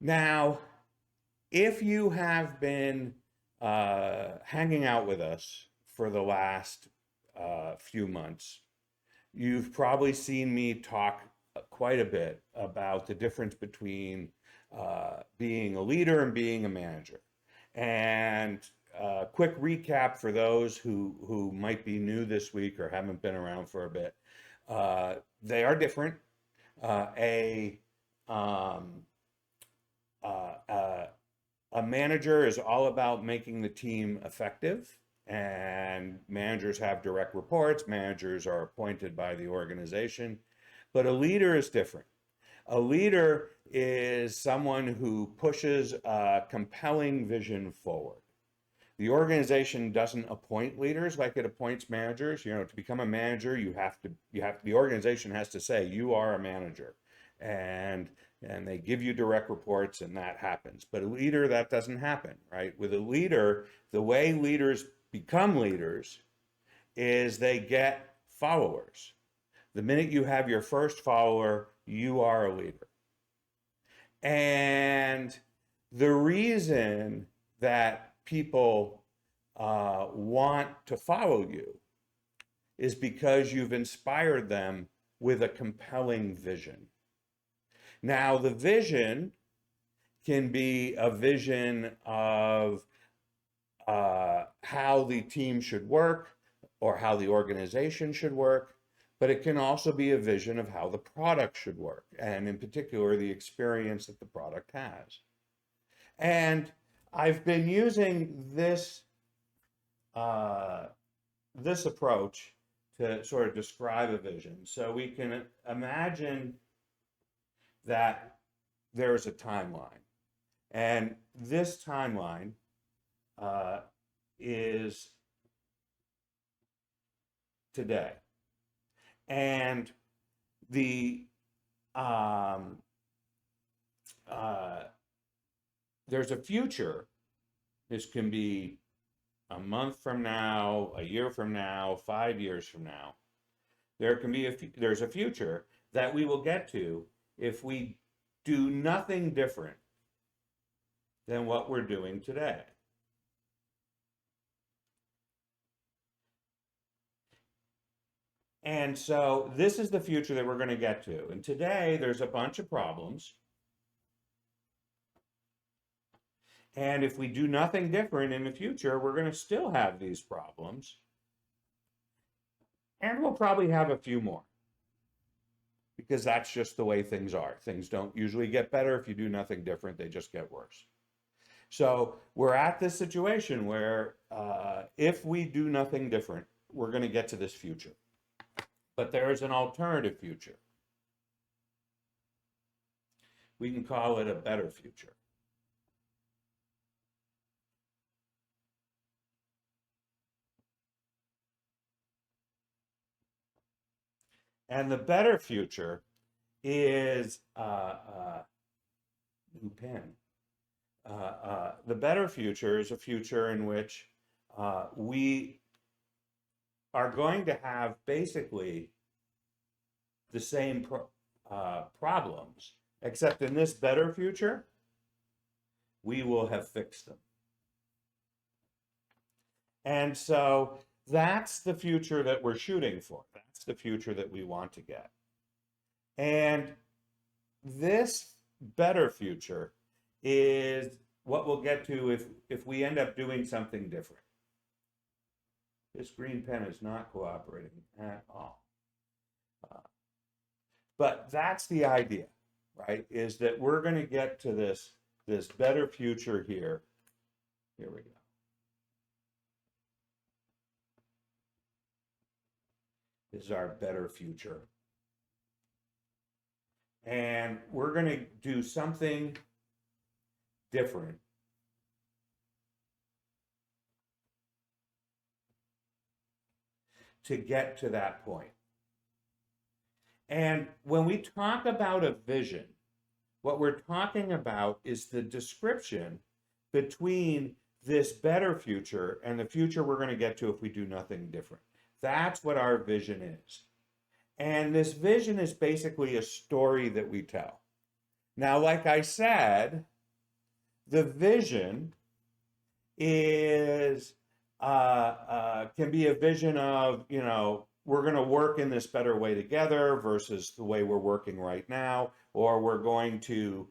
Now, if you have been hanging out with us for the last few months, you've probably seen me talk quite a bit about the difference between being a leader and being a manager. And quick recap for those who might be new this week or haven't been around for a bit. They are different. A um, uh, uh, a manager is all about making the team effective, and managers have direct reports. Managers are appointed by the organization, but a leader is different. A leader is someone who pushes a compelling vision forward. The organization doesn't appoint leaders like it appoints managers. You know, to become a manager, the organization has to say you are a manager, and they give you direct reports, and that happens. But a leader, that doesn't happen, right? With a leader, the way leaders become leaders is they get followers. The minute you have your first follower, you are a leader. And the reason that people want to follow you is because you've inspired them with a compelling vision. Now, the vision can be a vision of how the team should work or how the organization should work, but it can also be a vision of how the product should work, and in particular, the experience that the product has. And I've been using uh, this approach to sort of describe a vision. So we can imagine that there's a timeline, and this timeline is today, and the there's a future. This can be a month from now, a year from now, 5 years from now. There's a future that we will get to if we do nothing different than what we're doing today. And so this is the future that we're going to get to. And today there's a bunch of problems. And if we do nothing different in the future, we're going to still have these problems. And we'll probably have a few more, because that's just the way things are. Things don't usually get better if you do nothing different, they just get worse. So we're at this situation where if we do nothing different, we're going to get to this future. But there is an alternative future. We can call it a better future. And the better future is new pen. The better future is a future in which we are going to have basically the same problems, except in this better future, we will have fixed them. And so that's the future that we're shooting for. That's the future that we want to get. And this better future is what we'll get to if we end up doing something different. This green pen is not cooperating at all. But that's the idea, right? Is that we're going to get to this better future here. Here we go. This is our better future. And we're going to do something different to get to that point. And when we talk about a vision, what we're talking about is the description between this better future and the future we're going to get to if we do nothing different. That's what our vision is. And this vision is basically a story that we tell. Now, like I said, The vision is can be a vision of, we're going to work in this better way together versus the way we're working right now, or we're going to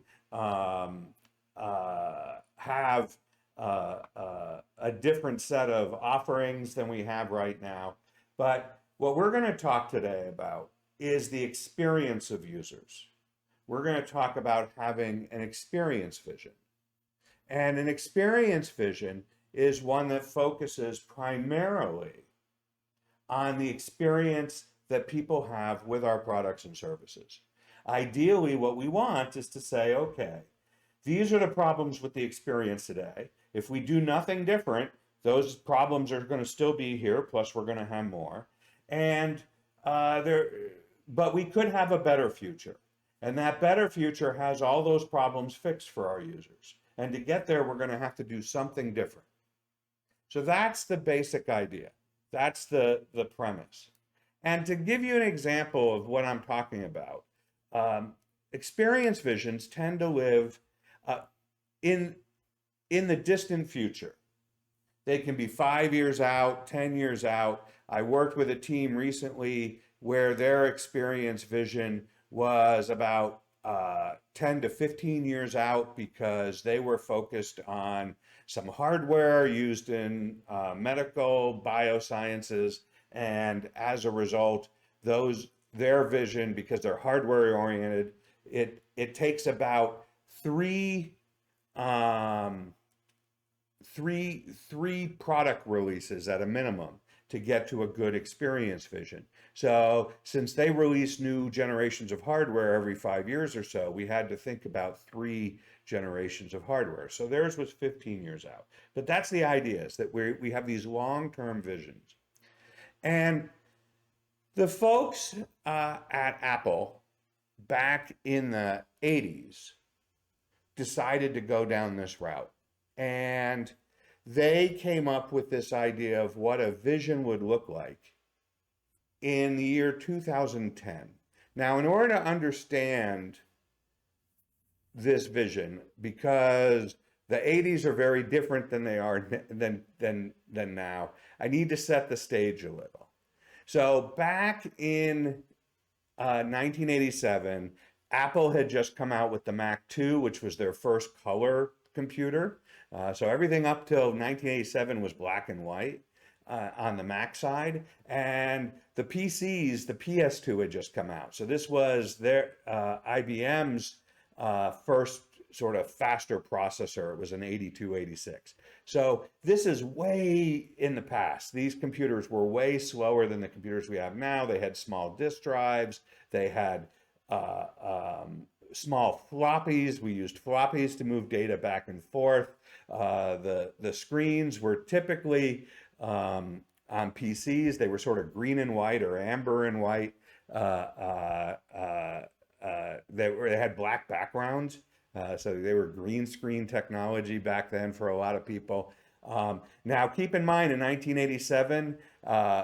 have a different set of offerings than we have right now. But what we're going to talk today about is the experience of users. We're going to talk about having an experience vision. And an experience vision is one that focuses primarily on the experience that people have with our products and services. Ideally, what we want is to say, okay, these are the problems with the experience today. If we do nothing different, those problems are going to still be here, plus we're going to have more. And but we could have a better future. And that better future has all those problems fixed for our users. And to get there, we're going to have to do something different. So that's the basic idea. That's the premise. And to give you an example of what I'm talking about, experience visions tend to live in the distant future. They can be 5 years out, 10 years out. I worked with a team recently where their experience vision was about 10 to 15 years out because they were focused on some hardware used in medical biosciences. And as a result, their vision, because they're hardware oriented, it takes about three product releases at a minimum to get to a good experience vision. So since they release new generations of hardware every 5 years or so, we had to think about 3 generations of hardware. So theirs was 15 years out. But that's the idea, is that we have these long-term visions. And the folks at Apple back in the 80s decided to go down this route. And they came up with this idea of what a vision would look like in the year 2010. Now, in order to understand this vision, because the 80s are very different than they are than now, I need to set the stage a little. So back in 1987, Apple had just come out with the Mac II, which was their first color computer. So everything up till 1987 was black and white on the Mac side, and the PCs, the PS2 had just come out. So this was their IBM's first sort of faster processor. It was an 8286. So this is way in the past. These computers were way slower than the computers we have now. They had small disk drives. They had small floppies. We used floppies to move data back and forth. The screens were typically on PCs. They were sort of green and white or amber and white. They had black backgrounds. So they were green screen technology back then for a lot of people. Now, keep in mind, in 1987,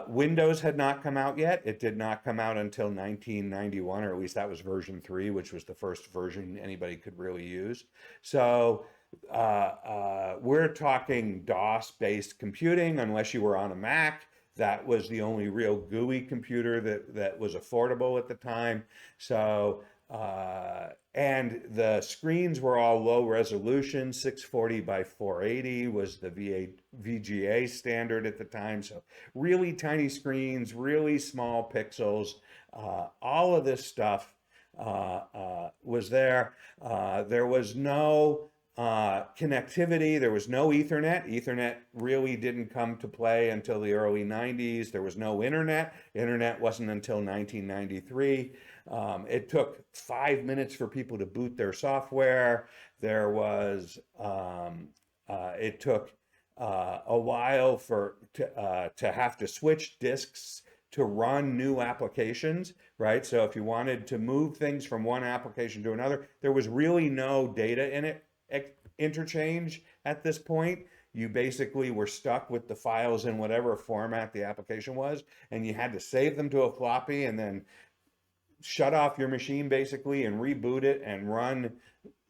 Windows had not come out yet. It did not come out until 1991, or at least that was version 3, which was the first version anybody could really use. So we're talking DOS-based computing, unless you were on a Mac. That was the only real GUI computer that was affordable at the time. So, and the screens were all low resolution. 640 by 480 was the VGA standard at the time. So really tiny screens, really small pixels, all of this stuff was there. There was no connectivity. There was no Ethernet. Ethernet really didn't come to play until the early 90s. There was no internet. Internet wasn't until 1993. It took 5 minutes for people to boot their software. There was, it took a while to have to switch disks to run new applications, right? So if you wanted to move things from one application to another, there was really no data in it interchange at this point. You basically were stuck with the files in whatever format the application was, and you had to save them to a floppy and then shut off your machine basically and reboot it and run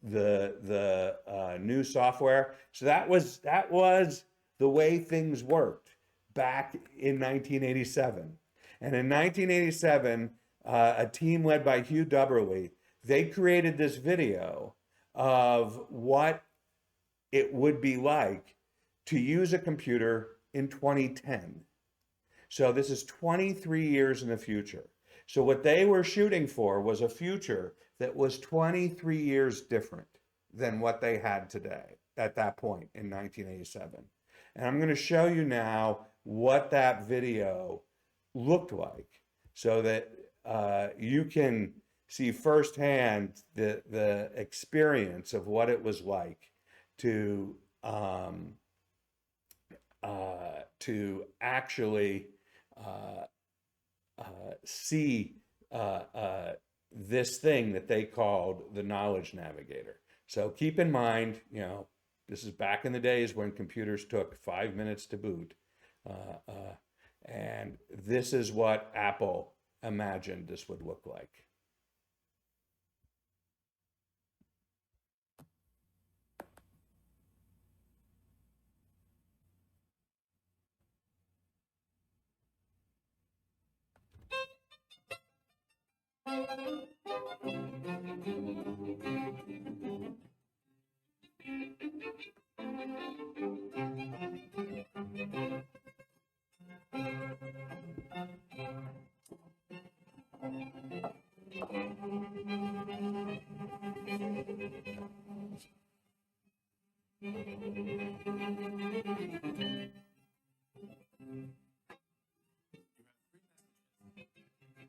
the new software. So that was the way things worked back in 1987. And in 1987, a team led by Hugh Dubberly, they created this video of what it would be like to use a computer in 2010. So this is 23 years in the future. So what they were shooting for was a future that was 23 years different than what they had today at that point in 1987. And I'm going to show you now what that video looked like so that you can see firsthand the experience of what it was like to actually see this thing that they called the Knowledge Navigator. So keep in mind, you know, this is back in the days when computers took 5 minutes to boot. And this is what Apple imagined this would look like.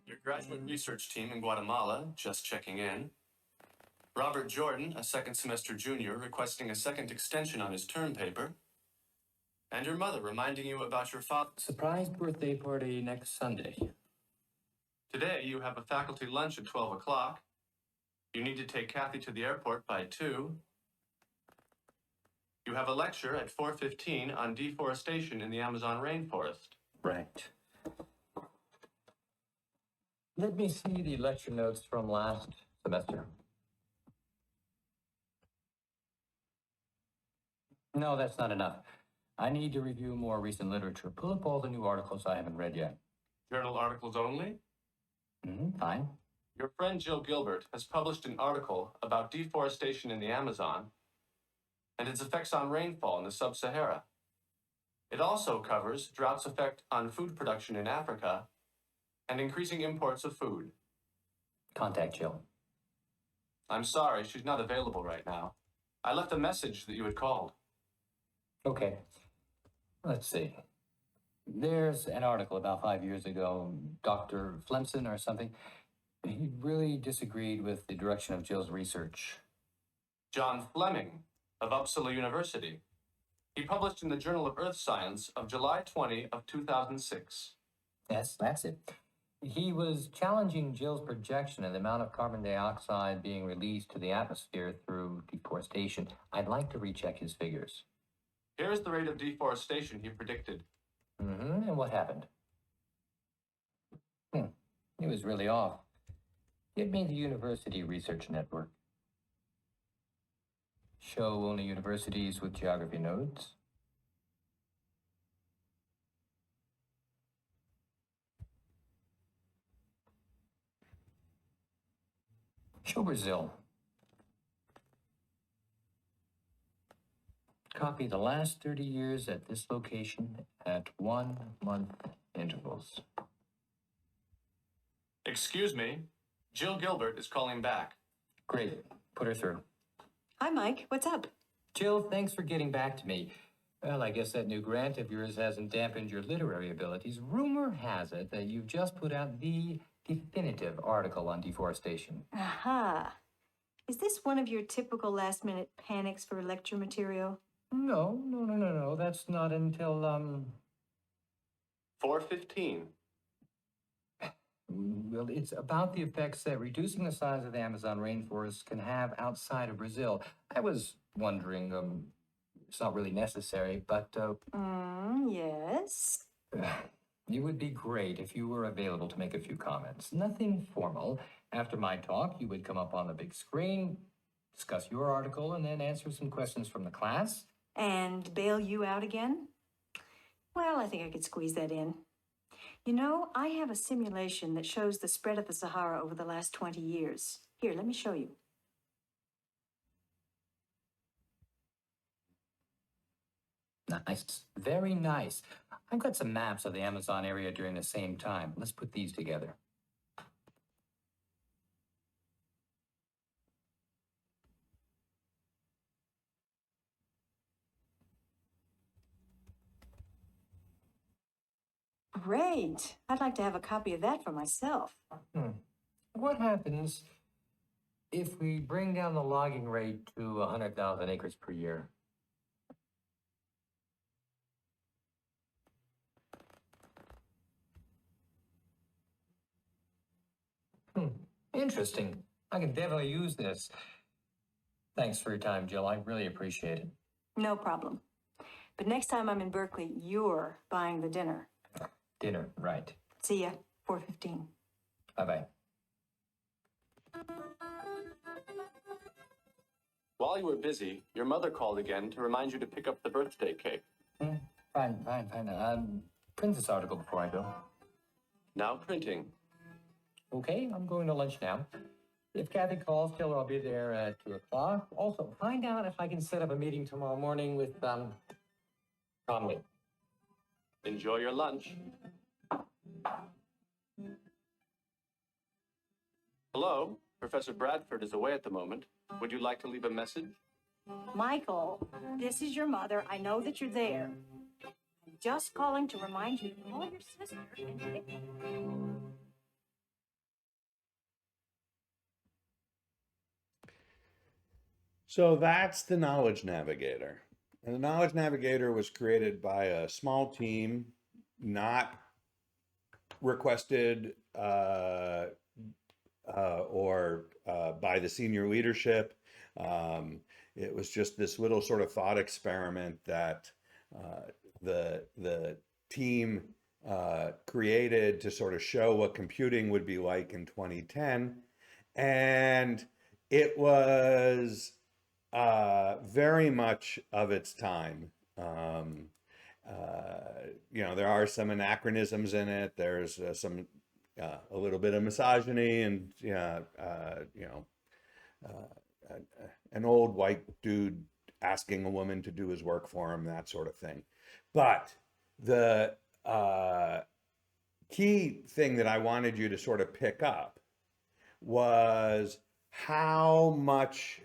Your graduate research team in Guatemala, just checking in. Robert Jordan, a second semester junior, requesting a second extension on his term paper. And your mother reminding you about your father's surprise birthday party next Sunday. Today, you have a faculty lunch at 12 o'clock. You need to take Kathy to the airport by 2. You have a lecture at 4:15 on deforestation in the Amazon rainforest. Right. Let me see the lecture notes from last semester. No, that's not enough. I need to review more recent literature. Pull up all the new articles I haven't read yet. Journal articles only? Fine. Your friend Jill Gilbert has published an article about deforestation in the Amazon and its effects on rainfall in the sub-Sahara. It also covers drought's effect on food production in Africa and increasing imports of food. Contact Jill. I'm sorry, she's not available right now. I left a message that you had called. Okay. Let's see. There's an article about 5 years ago, Dr. Flemson or something. He really disagreed with the direction of Jill's research. John Fleming of Uppsala University. He published in the Journal of Earth Science of July 20 of 2006. Yes, that's it. He was challenging Jill's projection of the amount of carbon dioxide being released to the atmosphere through deforestation. I'd like to recheck his figures. Here is the rate of deforestation he predicted. And what happened? He was really off. Give me the University Research Network. Show only universities with geography nodes. Show Brazil. Copy the last 30 years at this location at 1 month intervals. Excuse me, Jill Gilbert is calling back. Great. Put her through. Hi, Mike. What's up? Jill, thanks for getting back to me. Well, I guess that new grant of yours hasn't dampened your literary abilities. Rumor has it that you've just put out the definitive article on deforestation. Aha. Is this one of your typical last-minute panics for lecture material? No. That's not until, 4:15. Well, it's about the effects that reducing the size of the Amazon rainforest can have outside of Brazil. I was wondering, it's not really necessary, but, Yes? It would be great if you were available to make a few comments. Nothing formal. After my talk, you would come up on the big screen, discuss your article, and then answer some questions from the class. And bail you out again? Well, I think I could squeeze that in. You know, I have a simulation that shows the spread of the Sahara over the last 20 years. Here, let me show you. Nice. Very nice. I've got some maps of the Amazon area during the same time. Let's put these together. Great. I'd like to have a copy of that for myself. What happens if we bring down the logging rate to 100,000 acres per year? Interesting. I can definitely use this. Thanks for your time, Jill. I really appreciate it. No problem. But next time I'm in Berkeley, you're buying the dinner. Dinner, right. See ya, 4:15. Bye-bye. While you were busy, your mother called again to remind you to pick up the birthday cake. Fine. Print this article before I go. Now printing. Okay, I'm going to lunch now. If Kathy calls, tell her I'll be there at 2 o'clock. Also, find out if I can set up a meeting tomorrow morning with, Conley. Enjoy your lunch. Hello, Professor Bradford is away at the moment. Would you like to leave a message? Michael, this is your mother. I know that you're there. I'm just calling to remind you to call your sister and pick me. So that's the Knowledge Navigator. And the Knowledge Navigator was created by a small team, not requested or by the senior leadership. It was just this little sort of thought experiment that the team created to sort of show what computing would be like in 2010. And it was very much of its time. There are some anachronisms in it. There's some a little bit of misogyny and an old white dude asking a woman to do his work for him, that sort of thing. But the key thing that I wanted you to sort of pick up was how much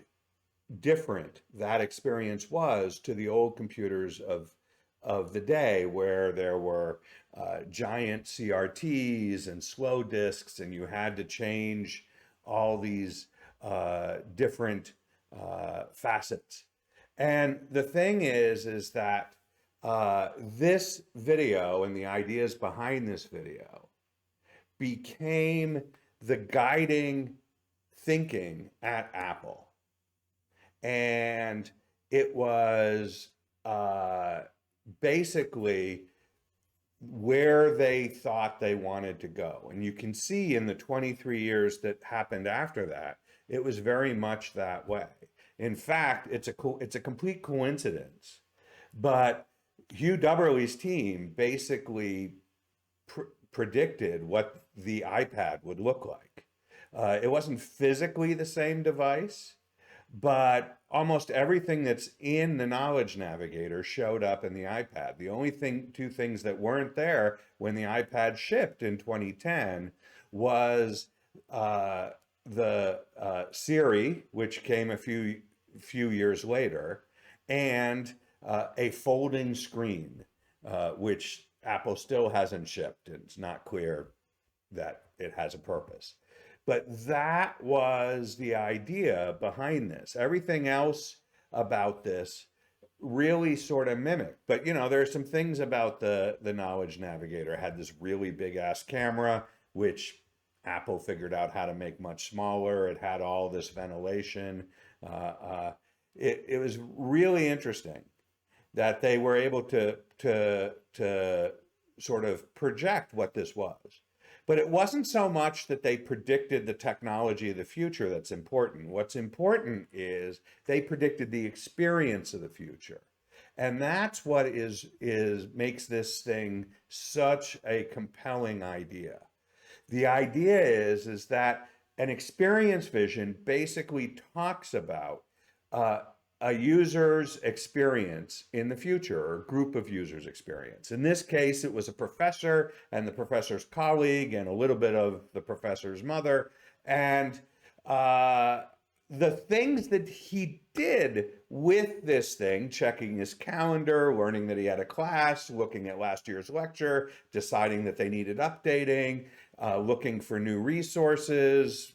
different that experience was to the old computers of the day, where there were giant CRTs and slow disks, and you had to change all these different facets. And the thing is that this video and the ideas behind this video became the guiding thinking at Apple. And it was basically where they thought they wanted to go. And you can see in the 23 years that happened after that, it was very much that way. In fact, it's a complete coincidence, but Hugh Dubberly's team basically predicted what the iPad would look like. It wasn't physically the same device, but almost everything that's in the Knowledge Navigator showed up in the iPad. The only two things that weren't there when the iPad shipped in 2010 was the Siri, which came a few years later, and a folding screen, which Apple still hasn't shipped. It's not clear that it has a purpose. But that was the idea behind this. Everything else about this really sort of mimicked. But, there are some things about the Knowledge Navigator. It had this really big ass camera, which Apple figured out how to make much smaller. It had all this ventilation. It was really interesting that they were able to sort of project what this was. But it wasn't so much that they predicted the technology of the future that's important. What's important is they predicted the experience of the future. And that's what makes this thing such a compelling idea. The idea is that an experience vision basically talks about a user's experience in the future, or a group of users' experience. In this case, it was a professor and the professor's colleague and a little bit of the professor's mother. And the things that he did with this thing, checking his calendar, learning that he had a class, looking at last year's lecture, deciding that they needed updating, looking for new resources,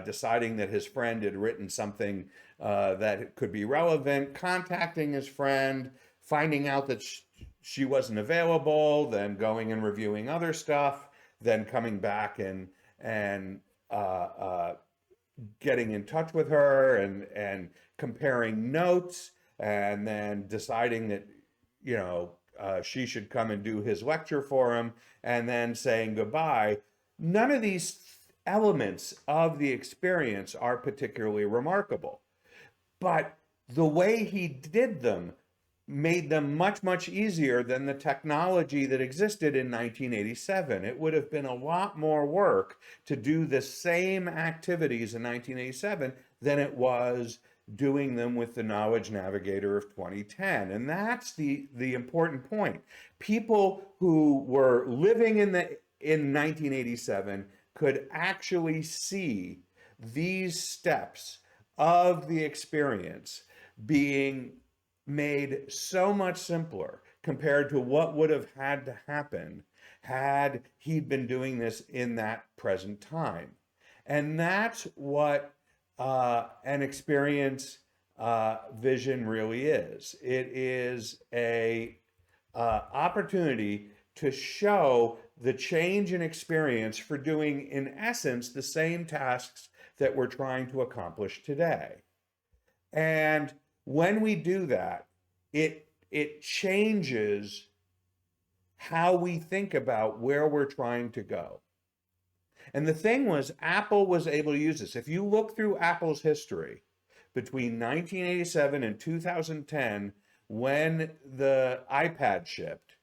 deciding that his friend had written something that could be relevant, contacting his friend, finding out that she wasn't available, then going and reviewing other stuff, then coming back and getting in touch with her and comparing notes, and then deciding that, you know, she should come and do his lecture for him, and then saying goodbye. None of these elements of the experience are particularly remarkable, but the way he did them made them much, much easier than the technology that existed in 1987. It would have been a lot more work to do the same activities in 1987 than it was doing them with the Knowledge Navigator of 2010. And that's the important point. People who were living in 1987 could actually see these steps of the experience being made so much simpler compared to what would have had to happen had he been doing this in that present time. And that's what an experience vision really is. It is a opportunity to show the change in experience for doing, in essence, the same tasks that we're trying to accomplish today. And when we do that, it changes how we think about where we're trying to go. And the thing was, Apple was able to use this. If you look through Apple's history between 1987 and 2010, when the iPad shipped,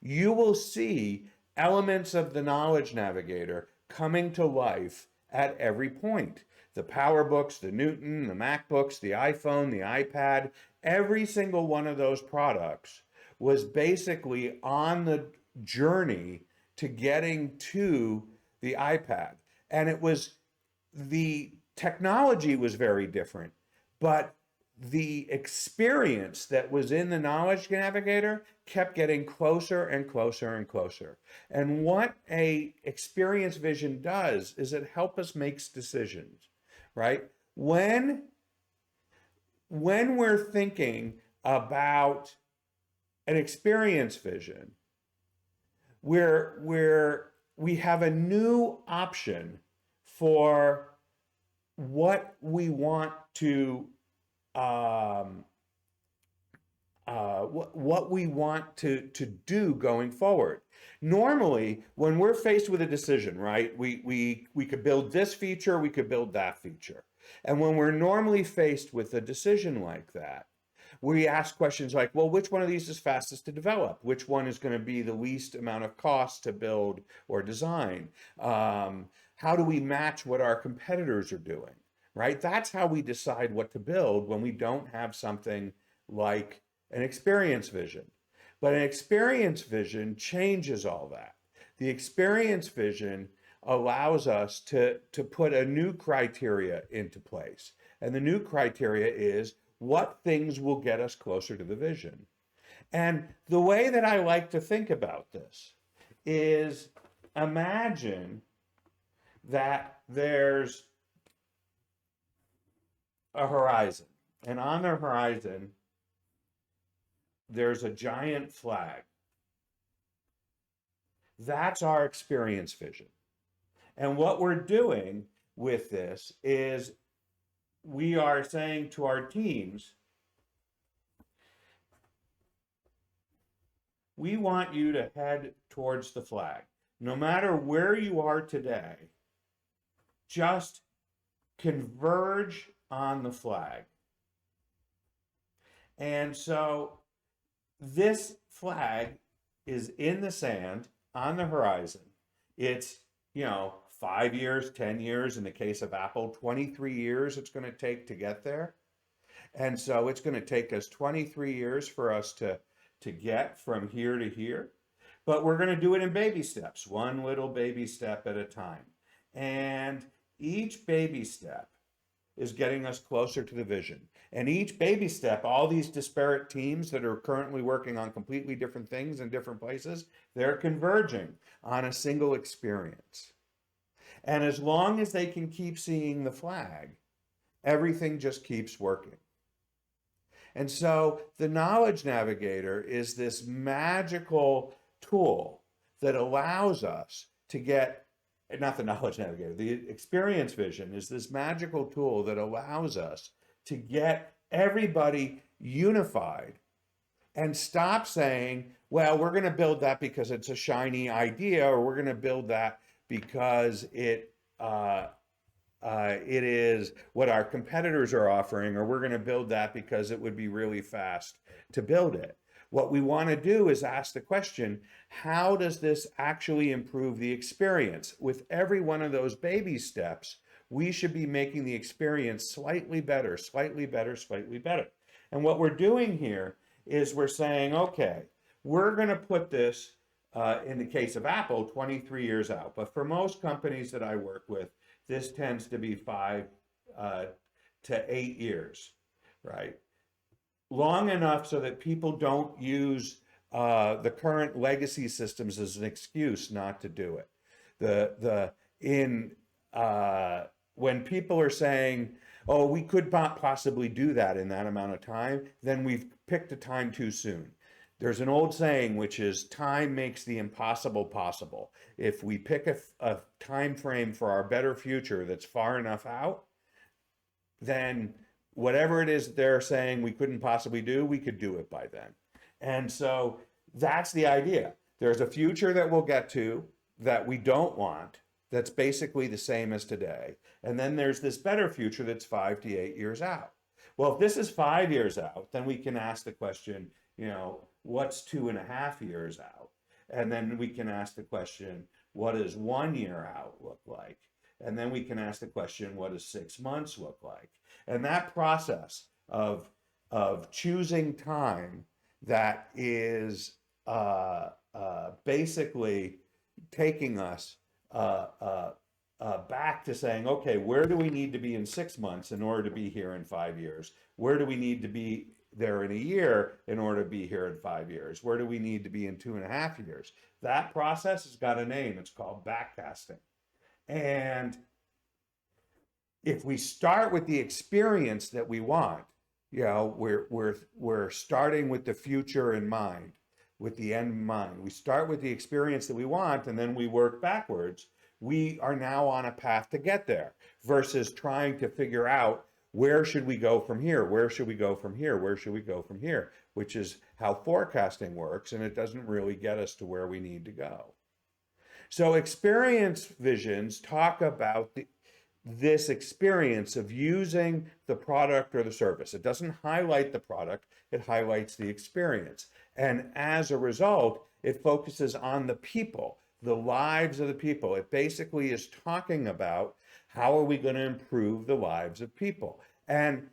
you will see elements of the Knowledge Navigator coming to life at every point. The PowerBooks, the Newton, the MacBooks, the iPhone, the iPad, every single one of those products was basically on the journey to getting to the iPad. And it was, the technology was very different, but the experience that was in the Knowledge Navigator kept getting closer and closer and closer. And what a experience vision does is it helps us make decisions, right? When we're thinking about an experience vision, we have a new option for what we want to what we want to do going forward. Normally, when we're faced with a decision, right, we could build this feature, we could build that feature. And when we're normally faced with a decision like that, we ask questions like, well, which one of these is fastest to develop? Which one is going to be the least amount of cost to build or design? How do we match what our competitors are doing, right? That's how we decide what to build when we don't have something like an experience vision. But an experience vision changes all that. The experience vision allows us to put a new criteria into place. And the new criteria is, what things will get us closer to the vision? And the way that I like to think about this is, imagine that there's a horizon, and on the horizon, there's a giant flag. That's our experience vision. And what we're doing with this is we are saying to our teams, we want you to head towards the flag. no matter where you are today, just converge on the flag. And so this flag is in the sand on the horizon. It's, 5 years, 10 years, in the case of Apple, 23 years it's going to take to get there. And so it's going to take us 23 years for us to get from here to here. But we're going to do it in baby steps, one little baby step at a time. And each baby step is getting us closer to the vision. And each baby step, all these disparate teams that are currently working on completely different things in different places, they're converging on a single experience. And as long as they can keep seeing the flag, everything just keeps working. And so the Knowledge Navigator is this magical tool that allows us to get, not the Knowledge Navigator, the Experience Vision is this magical tool that allows us to get everybody unified and stop saying, well, we're going to build that because it's a shiny idea, or we're going to build that because it is what our competitors are offering, or we're going to build that because it would be really fast to build it. What we want to do is ask the question, how does this actually improve the experience? With every one of those baby steps, we should be making the experience slightly better, slightly better, slightly better. And what we're doing here is we're saying, okay, we're going to put this, in the case of Apple, 23 years out. But for most companies that I work with, this tends to be 5 to 8 years, right? Long enough so that people don't use the current legacy systems as an excuse not to do it. When people are saying, oh, we could not possibly do that in that amount of time, then we've picked a time too soon. There's an old saying, which is time makes the impossible possible. If we pick a time frame for our better future that's far enough out, then whatever it is they're saying we couldn't possibly do, we could do it by then. And so that's the idea. There's a future that we'll get to that we don't want, that's basically the same as today. And then there's this better future that's 5 to 8 years out. Well, if this is 5 years out, then we can ask the question, what's 2.5 years out? And then we can ask the question, what does 1 year out look like? And then we can ask the question, what does 6 months look like? And that process of choosing time that is basically taking us back to saying, okay, where do we need to be in 6 months in order to be here in 5 years? Where do we need to be there in a year in order to be here in 5 years? Where do we need to be in 2.5 years? That process has got a name. It's called backcasting. And if we start with the experience that we want, we're starting with the future in mind, with the end in mind. We start with the experience that we want, and then we work backwards. We are now on a path to get there, versus trying to figure out, where should we go from here? Where should we go from here? Where should we go from here? Which is how forecasting works, and it doesn't really get us to where we need to go. So experience visions talk about this experience of using the product or the service. It doesn't highlight the product, it highlights the experience. And as a result, it focuses on the people, the lives of the people. It basically is talking about, how are we going to improve the lives of people? And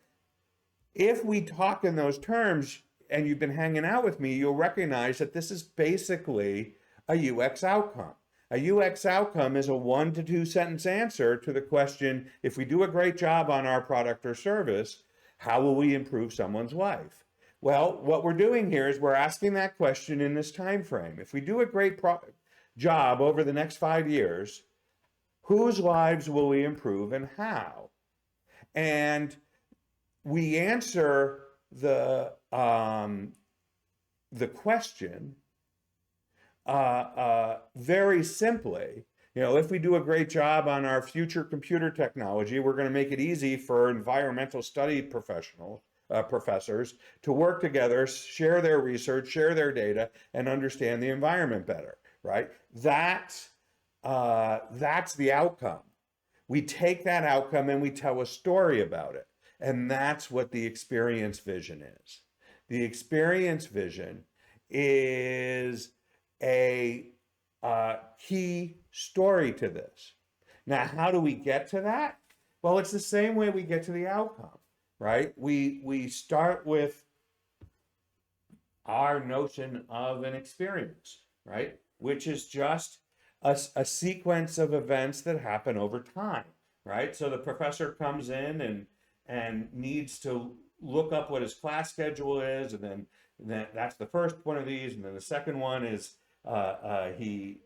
if we talk in those terms, and you've been hanging out with me, you'll recognize that this is basically a UX outcome. A UX outcome is a 1 to 2 sentence answer to the question, if we do a great job on our product or service, how will we improve someone's life? Well, what we're doing here is we're asking that question in this time frame. If we do a great job over the next 5 years, whose lives will we improve and how? And we answer the question very simply. If we do a great job on our future computer technology, we're going to make it easy for environmental study professors to work together, share their research, share their data, and understand the environment better, right? That's that's the outcome. We take that outcome and we tell a story about it. And that's what the experience vision is. The experience vision is a key story to this. Now, how do we get to that? Well, it's the same way we get to the outcome, right? We start with our notion of an experience, right? Which is just a sequence of events that happen over time, right? So the professor comes in and needs to look up what his class schedule is, and then that's the first one of these, and then the second one is he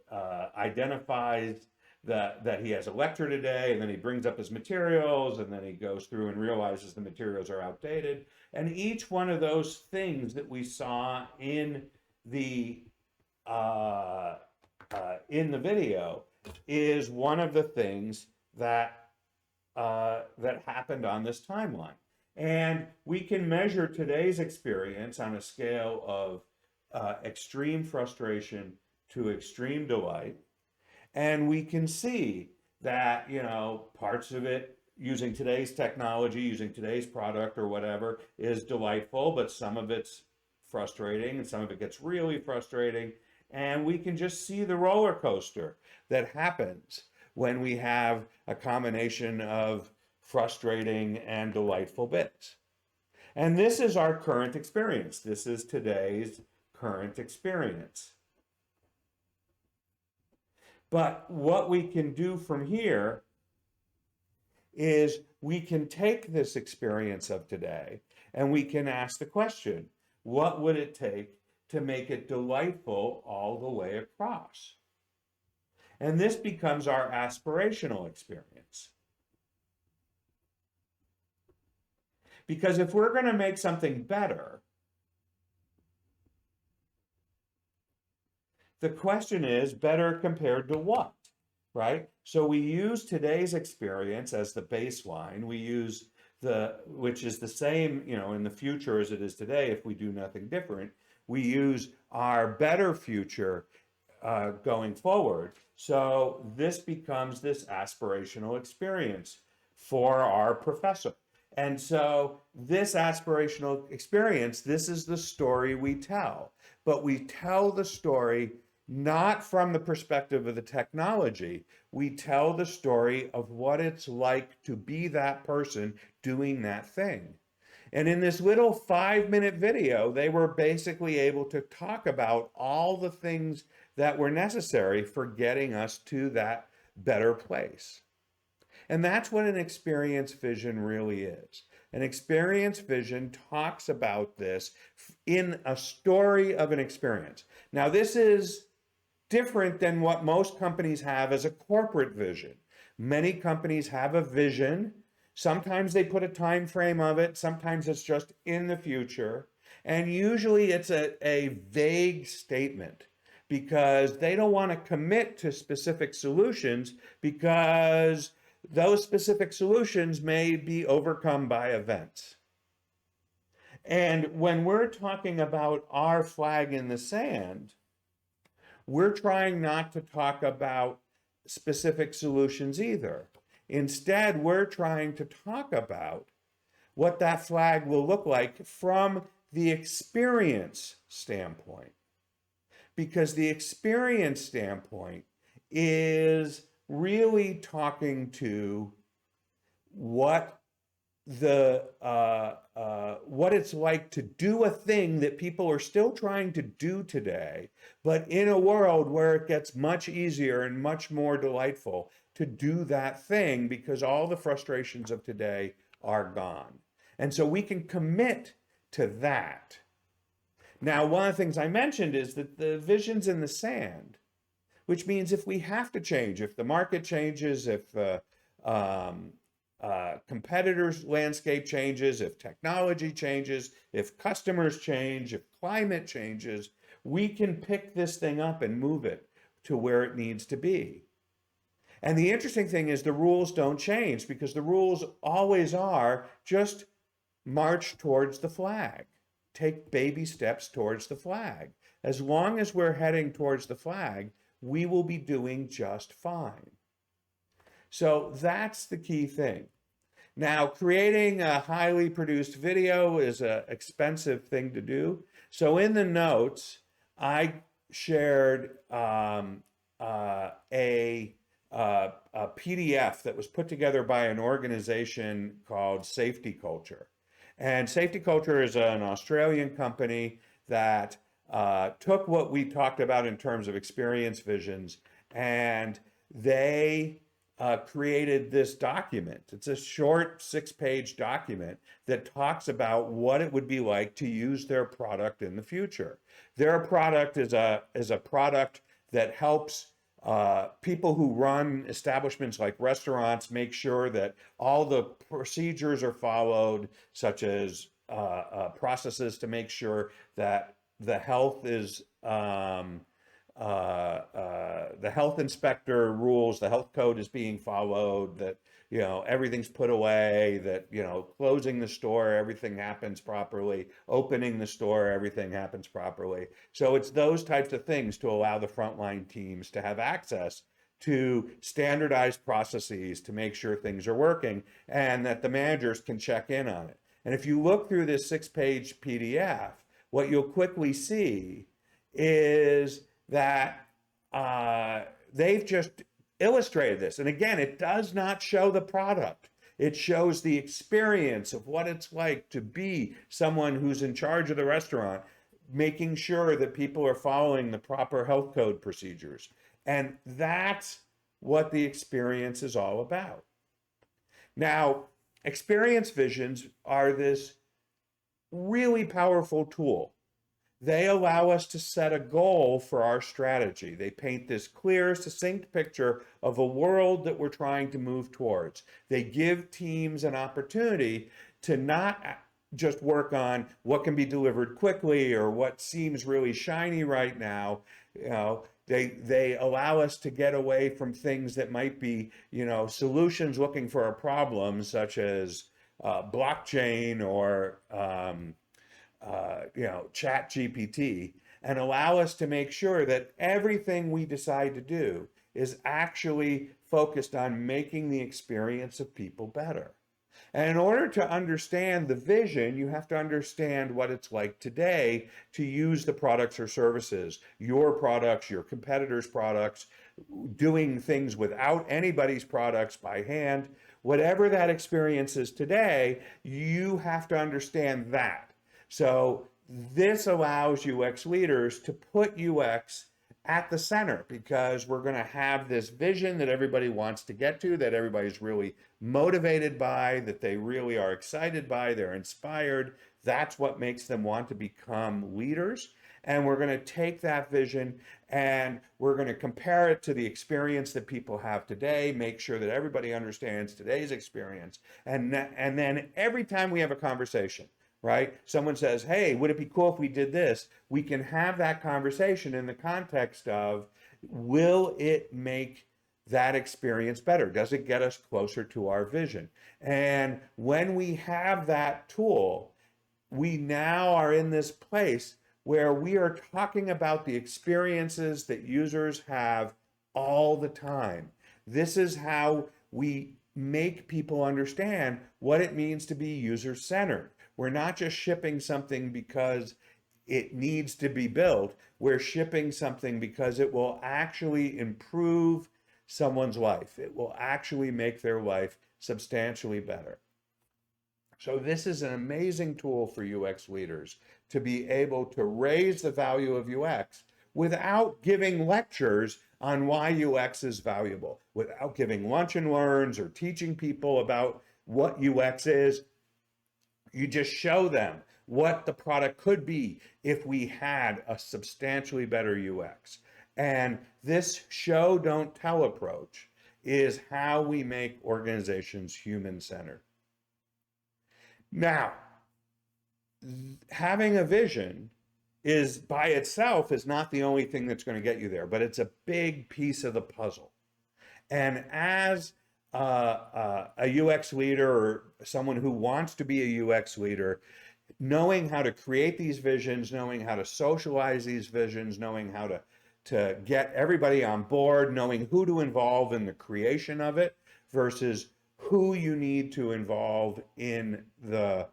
identifies that he has a lecture today, and then he brings up his materials, and then he goes through and realizes the materials are outdated. And each one of those things that we saw in the video is one of the things that that happened on this timeline. And we can measure today's experience on a scale of extreme frustration to extreme delight. And we can see that, you know, parts of it using today's technology, using today's product or whatever is delightful, but some of it's frustrating and some of it gets really frustrating. And we can just see the roller coaster that happens when we have a combination of frustrating and delightful bits. And this is our current experience. This is today's current experience. But what we can do from here is we can take this experience of today and we can ask the question, what would it take to make it delightful all the way across? And this becomes our aspirational experience. Because if we're going to make something better, the question is better compared to what, right? So we use today's experience as the baseline. We use which is the same, you know, in the future as it is today if we do nothing different. We use our better future going forward. So this becomes this aspirational experience for our professor. And so this aspirational experience, this is the story we tell. But we tell the story not from the perspective of the technology. We tell the story of what it's like to be that person doing that thing. And in this little 5-minute video, they were basically able to talk about all the things that were necessary for getting us to that better place. And that's what an experience vision really is. An experience vision talks about this in a story of an experience. Now, this is different than what most companies have as a corporate vision. Many companies have a vision. Sometimes they put a time frame of it. Sometimes it's just in the future. And usually it's a vague statement because they don't want to commit to specific solutions because those specific solutions may be overcome by events. And when we're talking about our flag in the sand, we're trying not to talk about specific solutions either. Instead, we're trying to talk about what that flag will look like from the experience standpoint. Because the experience standpoint is really talking to what what it's like to do a thing that people are still trying to do today, but in a world where it gets much easier and much more delightful to do that thing because all the frustrations of today are gone. And so we can commit to that. Now, one of the things I mentioned is that the vision's in the sand, which means if we have to change, if the market changes, if competitors' landscape changes, if technology changes, if customers change, if climate changes, we can pick this thing up and move it to where it needs to be. And the interesting thing is the rules don't change because the rules always are just march towards the flag. Take baby steps towards the flag. As long as we're heading towards the flag, we will be doing just fine. So that's the key thing. Now, creating a highly produced video is an expensive thing to do. So in the notes, I shared a PDF that was put together by an organization called Safety Culture. And Safety Culture is an Australian company that took what we talked about in terms of experience visions, and they created this document. It's a short 6-page document that talks about what it would be like to use their product in the future. Their product is a product that helps people who run establishments like restaurants make sure that all the procedures are followed, such as processes to make sure that the health is the health inspector rules, the health code is being followed, that everything's put away, that closing the store, everything happens properly, opening the store, everything happens properly. So it's those types of things to allow the frontline teams to have access to standardized processes to make sure things are working, and that the managers can check in on it. And if you look through this 6-page PDF, what you'll quickly see is that they've just illustrated this. And again, it does not show the product. It shows the experience of what it's like to be someone who's in charge of the restaurant, making sure that people are following the proper health code procedures. And that's what the experience is all about. Now, experience visions are this really powerful tool. They allow us to set a goal for our strategy. They paint this clear, succinct picture of a world that we're trying to move towards. They give teams an opportunity to not just work on what can be delivered quickly or what seems really shiny right now. They allow us to get away from things that might be, solutions looking for a problem, such as blockchain or chat GPT, and allow us to make sure that everything we decide to do is actually focused on making the experience of people better. And in order to understand the vision, you have to understand what it's like today to use the products or services, your products, your competitors' products, doing things without anybody's products by hand. Whatever that experience is today, you have to understand that. So this allows UX leaders to put UX at the center, because we're going to have this vision that everybody wants to get to, that everybody's really motivated by, that they really are excited by, they're inspired. That's what makes them want to become leaders. And we're going to take that vision and we're going to compare it to the experience that people have today, make sure that everybody understands today's experience. And then every time we have a conversation, right? Someone says, hey, would it be cool if we did this? We can have that conversation in the context of, will it make that experience better? Does it get us closer to our vision? And when we have that tool, we now are in this place where we are talking about the experiences that users have all the time. This is how we make people understand what it means to be user-centered. We're not just shipping something because it needs to be built. We're shipping something because it will actually improve someone's life. It will actually make their life substantially better. So this is an amazing tool for UX leaders to be able to raise the value of UX without giving lectures on why UX is valuable, without giving lunch and learns or teaching people about what UX is. You just show them what the product could be if we had a substantially better UX. And this show, don't tell approach is how we make organizations human-centered. Now, having a vision is by itself is not the only thing that's going to get you there, but it's a big piece of the puzzle. And as a UX leader or someone who wants to be a UX leader, knowing how to create these visions, knowing how to socialize these visions, knowing how to get everybody on board, knowing who to involve in the creation of it versus who you need to involve in the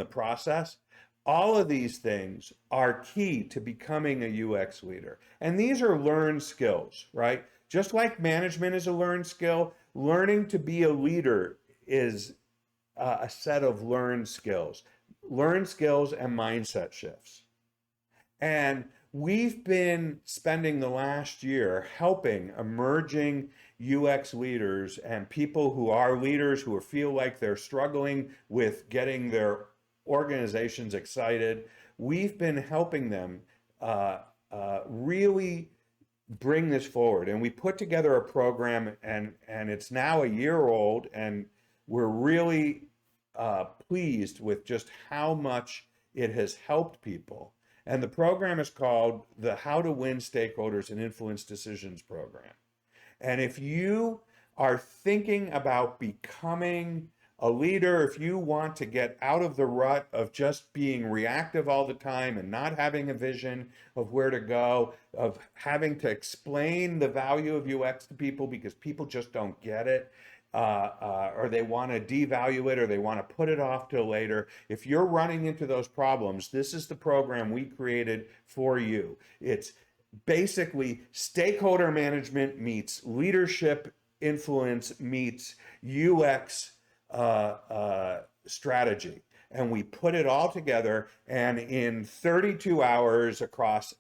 process. All of these things are key to becoming a UX leader. And these are learned skills, right? Just like management is a learned skill, learning to be a leader is a set of learned skills and mindset shifts. And we've been spending the last year helping emerging UX leaders and people who are leaders who feel like they're struggling with getting their organizations excited. We've been helping them really bring this forward. And we put together a program, and it's now a year old, and we're really pleased with just how much it has helped people. And the program is called the How to Win Stakeholders and Influence Decisions program. And if you are thinking about becoming a leader, if you want to get out of the rut of just being reactive all the time and not having a vision of where to go, of having to explain the value of UX to people because people just don't get it, or they want to devalue it, or they want to put it off till later. If you're running into those problems, this is the program we created for you. It's basically stakeholder management meets leadership influence meets UX strategy. And we put it all together, and in 32 hours across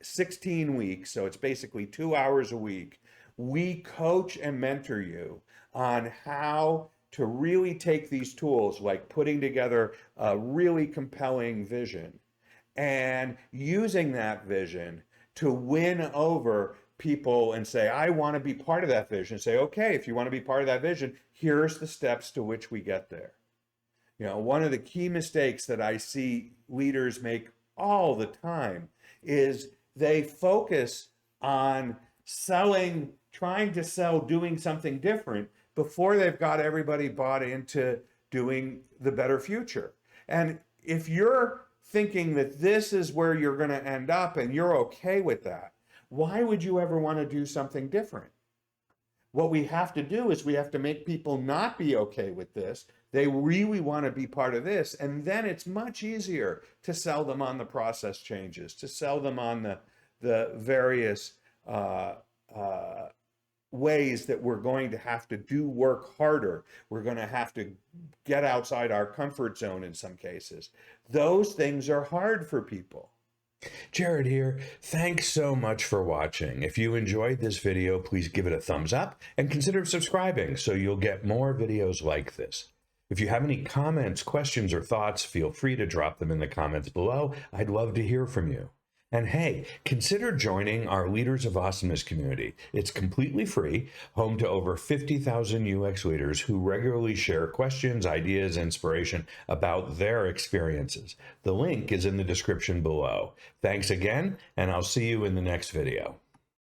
16 weeks, so it's basically 2 hours a week, we coach and mentor you on how to really take these tools, like putting together a really compelling vision and using that vision to win over people and say, I want to be part of that vision. Say, okay, if you want to be part of that vision, here's the steps to which we get there. You know, one of the key mistakes that I see leaders make all the time is they focus on selling, trying to sell, doing something different before they've got everybody bought into doing the better future. And if you're thinking that this is where you're going to end up and you're okay with that, why would you ever want to do something different? What we have to do is we have to make people not be okay with this. They really want to be part of this. And then it's much easier to sell them on the process changes, to sell them on the various ways that we're going to have to do work harder. We're going to have to get outside our comfort zone in some cases. Those things are hard for people. Jared here. Thanks so much for watching. If you enjoyed this video, please give it a thumbs up and consider subscribing so you'll get more videos like this. If you have any comments, questions, or thoughts, feel free to drop them in the comments below. I'd love to hear from you. And hey, consider joining our Leaders of Awesomeness community. It's completely free, home to over 50,000 UX leaders who regularly share questions, ideas, inspiration about their experiences. The link is in the description below. Thanks again, and I'll see you in the next video.